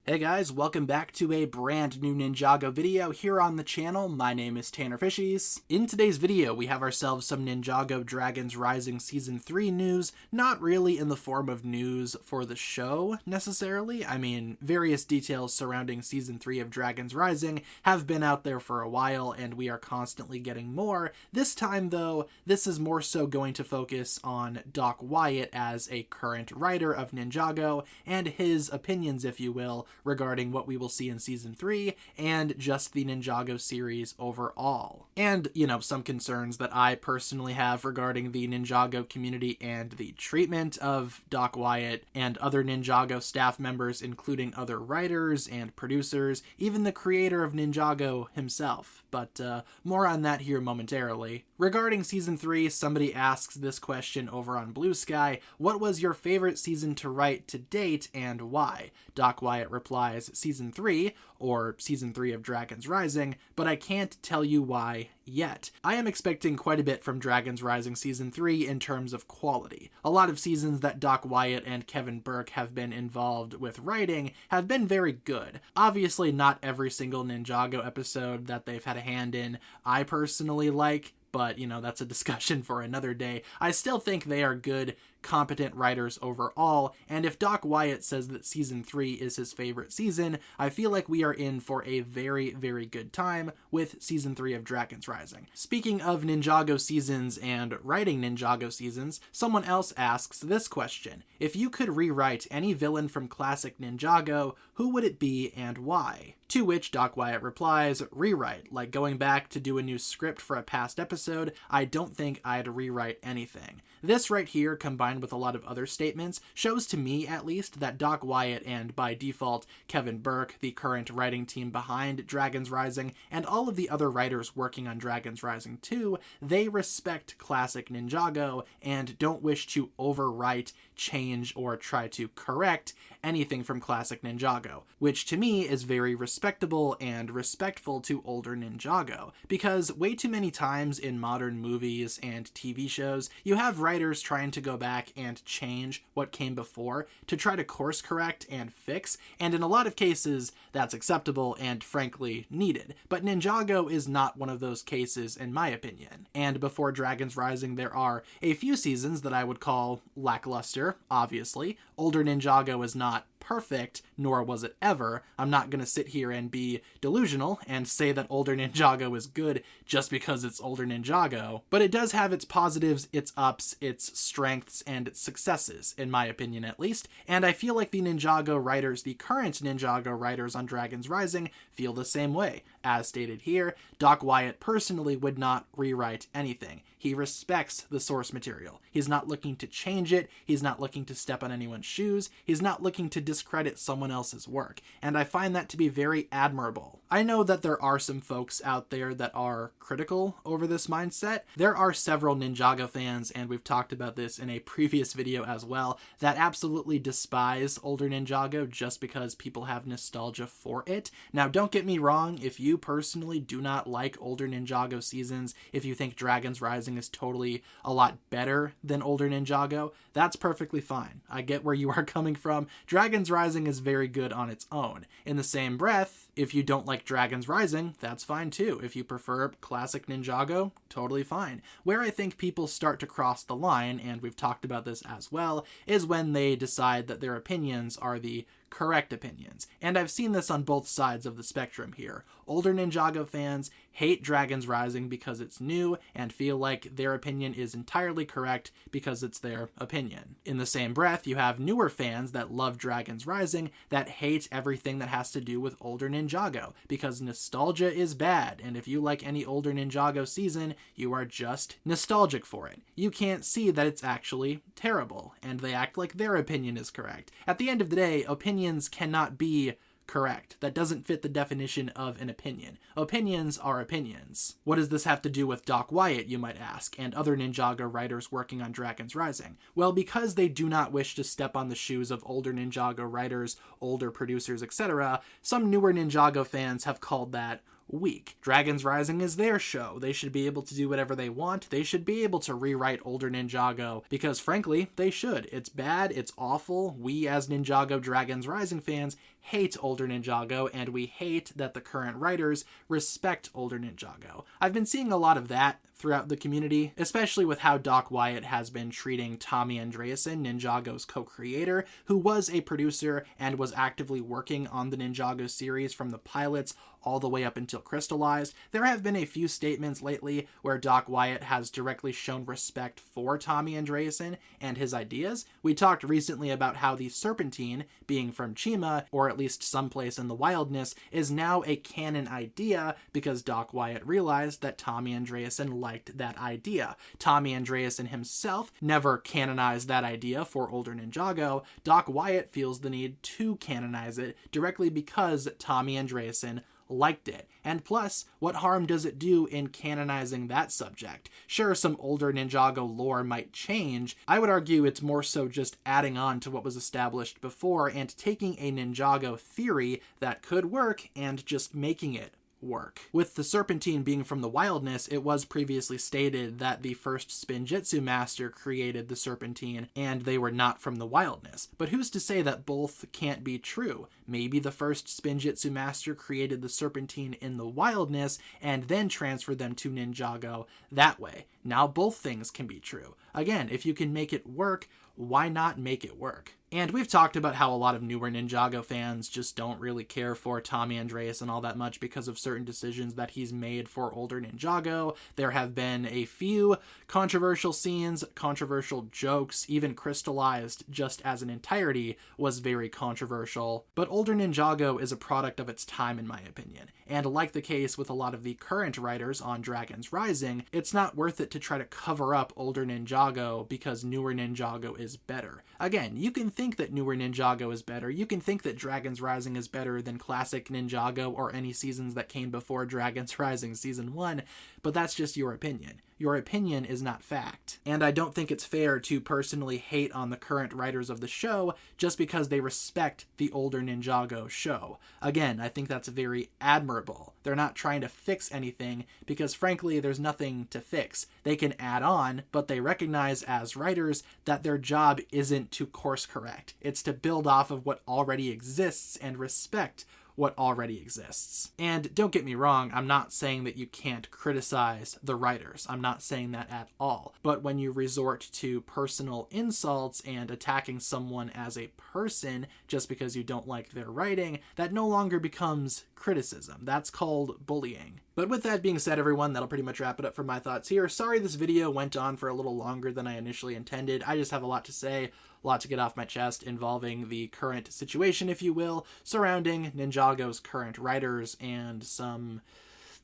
Hey guys, welcome back to a brand new Ninjago video here on the channel. My name is TannerFishies. In today's video, we have ourselves some Ninjago Dragons Rising Season 3 news, not really in the form of news for the show, necessarily. I mean, various details surrounding Season 3 of Dragons Rising have been out there for a while, and we are constantly getting more. This time, though, this is more so going to focus on Doc Wyatt as a current writer of Ninjago, and his opinions, if you will, regarding what we will see in Season 3 and just the Ninjago series overall. And, some concerns that I personally have regarding the Ninjago community and the treatment of Doc Wyatt and other Ninjago staff members, including other writers and producers, even the creator of Ninjago himself. But more on that here momentarily. Regarding Season 3, somebody asks this question over on Blue Sky: what was your favorite season to write to date and why? Doc Wyatt replies, Season 3, or Season 3 of Dragons Rising, but I can't tell you why yet. I am expecting quite a bit from Dragons Rising Season 3 in terms of quality. A lot of seasons that Doc Wyatt and Kevin Burke have been involved with writing have been very good. Obviously not every single Ninjago episode that they've had a hand in I personally like, but, that's a discussion for another day. I still think they are good, competent writers overall, and if Doc Wyatt says that Season 3 is his favorite season, I feel like we are in for a very, very good time with Season 3 of Dragons Rising. Speaking of Ninjago seasons and writing Ninjago seasons, someone else asks this question: if you could rewrite any villain from classic Ninjago, who would it be and why? To which Doc Wyatt replies, rewrite, like going back to do a new script for a past episode. I don't think I'd rewrite anything. This right here, combined with a lot of other statements, shows to me at least that Doc Wyatt and, by default, Kevin Burke, the current writing team behind Dragons Rising, and all of the other writers working on Dragons Rising 2, they respect classic Ninjago and don't wish to overwrite, change, or try to correct anything from classic Ninjago, which to me is very respectable and respectful to older Ninjago, because way too many times in modern movies and TV shows, you have writers trying to go back and change what came before to try to course correct and fix, and in a lot of cases, that's acceptable and frankly needed. But Ninjago is not one of those cases in my opinion. And before Dragons Rising, there are a few seasons that I would call lackluster, obviously. Older Ninjago is not perfect, nor was it ever. I'm not going to sit here and be delusional and say that older Ninjago is good just because it's older Ninjago, but it does have its positives, its ups, its strengths, and its successes, in my opinion at least, and I feel like the Ninjago writers, the current Ninjago writers on Dragons Rising, feel the same way. As stated here, Doc Wyatt personally would not rewrite anything. He respects the source material. He's not looking to change it, he's not looking to step on anyone's shoes, he's not looking to discredit someone else's work, and I find that to be very admirable. I know that there are some folks out there that are critical over this mindset. There are several Ninjago fans, and we've talked about this in a previous video as well, that absolutely despise older Ninjago just because people have nostalgia for it. Now, don't get me wrong, if you personally do not like older Ninjago seasons, if you think Dragons Rising is totally a lot better than older Ninjago, that's perfectly fine. I get where you are coming from. Dragons Rising is very good on its own. In the same breath, if you don't like Dragons Rising, that's fine too. If you prefer classic Ninjago, totally fine. Where I think people start to cross the line, and we've talked about this as well, is when they decide that their opinions are the correct opinions. And I've seen this on both sides of the spectrum here. Older Ninjago fans hate Dragons Rising because it's new and feel like their opinion is entirely correct because it's their opinion. In the same breath, you have newer fans that love Dragons Rising that hate everything that has to do with older Ninjago because nostalgia is bad, and if you like any older Ninjago season, you are just nostalgic for it. You can't see that it's actually terrible, and they act like their opinion is correct. At the end of the day, opinions cannot be correct. That doesn't fit the definition of an opinion. Opinions are opinions. What does this have to do with Doc Wyatt, you might ask, and other Ninjago writers working on Dragons Rising? Well, because they do not wish to step on the shoes of older Ninjago writers, older producers, etc., some newer Ninjago fans have called that weak. Dragons Rising is their show. They should be able to do whatever they want. They should be able to rewrite older Ninjago because, frankly, they should. It's bad. It's awful. We, as Ninjago Dragons Rising fans, hate older Ninjago, and we hate that the current writers respect older Ninjago. I've been seeing a lot of that throughout the community, especially with how Doc Wyatt has been treating Tommy Andreasen, Ninjago's co-creator, who was a producer and was actively working on the Ninjago series from the pilots all the way up until Crystallized. There have been a few statements lately where Doc Wyatt has directly shown respect for Tommy Andreasen and his ideas. We talked recently about how the Serpentine, being from Chima, or at least someplace in the wilderness, is now a canon idea because Doc Wyatt realized that Tommy Andreasen liked that idea. Tommy Andreasen himself never canonized that idea for older Ninjago. Doc Wyatt feels the need to canonize it directly because Tommy Andreasen liked it. And plus, what harm does it do in canonizing that subject? Sure, some older Ninjago lore might change. I would argue it's more so just adding on to what was established before and taking a Ninjago theory that could work and just making it work. With the Serpentine being from the wildness, it was previously stated that the first Spinjitzu master created the Serpentine and they were not from the wildness. But who's to say that both can't be true? Maybe the first Spinjitzu master created the Serpentine in the wildness and then transferred them to Ninjago that way. Now both things can be true. Again, if you can make it work, why not make it work? And we've talked about how a lot of newer Ninjago fans just don't really care for Tommy Andreasen all that much because of certain decisions that he's made for older Ninjago. There have been a few controversial scenes, controversial jokes, even Crystallized just as an entirety was very controversial. But older Ninjago is a product of its time in my opinion. And like the case with a lot of the current writers on Dragons Rising, it's not worth it to try to cover up older Ninjago because newer Ninjago is better. Again, you can think that newer Ninjago is better. You can think that Dragons Rising is better than classic Ninjago or any seasons that came before Dragons Rising Season 1, but that's just your opinion. Your opinion is not fact. And I don't think it's fair to personally hate on the current writers of the show just because they respect the older Ninjago show. Again, I think that's very admirable. They're not trying to fix anything because frankly, there's nothing to fix. They can add on, but they recognize as writers that their job isn't to course correct. It's to build off of what already exists and respect what already exists. And don't get me wrong, I'm not saying that you can't criticize the writers. I'm not saying that at all. But when you resort to personal insults and attacking someone as a person just because you don't like their writing, that no longer becomes criticism. That's called bullying. But with that being said, everyone, that'll pretty much wrap it up for my thoughts here. Sorry this video went on for a little longer than I initially intended. I just have a lot to say, a lot to get off my chest involving the current situation, if you will, surrounding Ninjago's current writers and some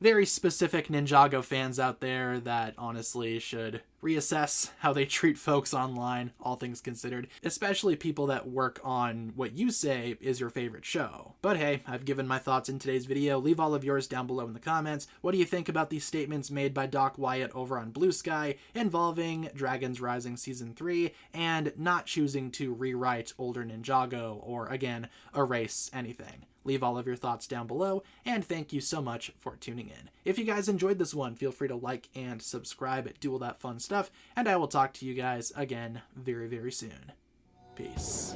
very specific Ninjago fans out there that honestly should reassess how they treat folks online, all things considered, especially people that work on what you say is your favorite show. But hey, I've given my thoughts in today's video. Leave all of yours down below in the comments. What do you think about these statements made by Doc Wyatt over on Blue Sky involving Dragons Rising Season 3 and not choosing to rewrite older Ninjago or, again, erase anything? Leave all of your thoughts down below, and thank you so much for tuning in. If you guys enjoyed this one, feel free to like and subscribe, do all that fun stuff, and I will talk to you guys again very, very soon. Peace.